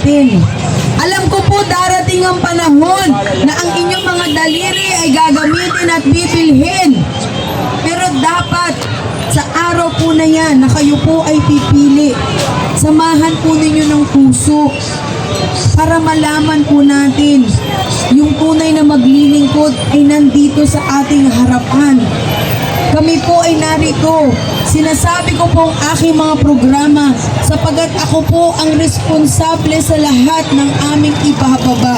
natin. Alam ko po darating ang panahon na ang inyong mga daliri ay gagamitin at bibilhin. Pero dapat sa araw po na yan na kayo po ay pipili, samahan po ninyo ng puso para malaman po natin yung tunay na maglilingkod ay nandito sa ating harapan. Kami po ay narito. Sinasabi ko po ang aking mga programa sapagat ako po ang responsable sa lahat ng aming ipababa.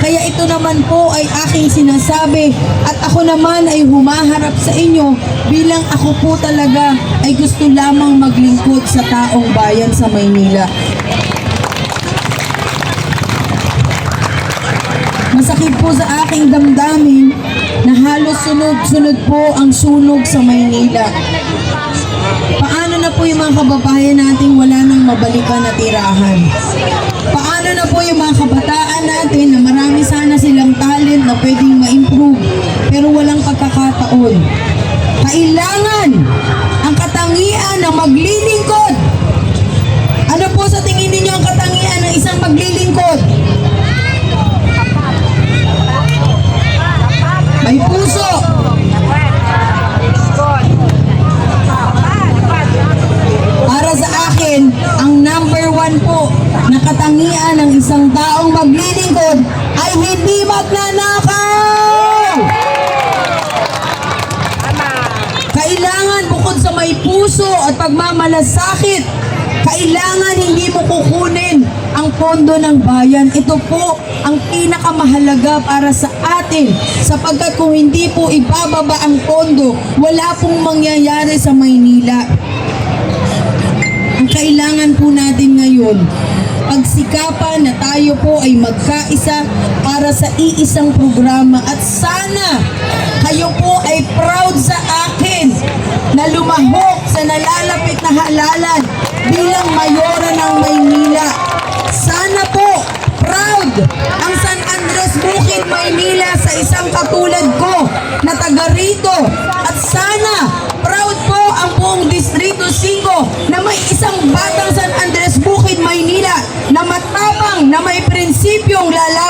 Kaya ito naman po ay aking sinasabi at ako naman ay humaharap sa inyo bilang ako po talaga ay gusto lamang maglingkod sa taong bayan sa Maynila. Masakit po sa aking damdamin na halos sunod-sunod po ang sunog sa Maynila. Paano na po yung mga kababayan nating wala nang mabalikan na tirahan? Paano na po yung mga kabataan natin na marami sana silang talent na pwedeng ma-improve pero walang pagkakataon? Kailangan ang katangian ng maglilingkod. Ano po sa tingin ninyo ang katangian ng isang maglilingkod? May puso. Para sa akin, ang number 1 po na katangian ng isang taong maglilingkod ay hindi magnanakaw. Kailangan bukod sa may puso at pagmamalasakit, kailangan hindi mo kukunin ang pondo ng bayan. Ito po ang pinakamahalaga para sa atin sapagkat kung hindi po ibababa ang pondo, wala pong mangyayari sa Maynila. Ang kailangan po natin ngayon, pagsikapan na tayo po ay magkaisa para sa iisang programa at sana kayo po ay proud sa akin na lumahok sa nalalapit na halalan bilang mayora ng Maynila. Sana po proud ang San Andres Bukid, Maynila sa isang katulad ko na taga rito at sana proud po ang buong Distrito 5 na may isang batang San Andres Bukid, Maynila na matapang na may prinsipyong lalaban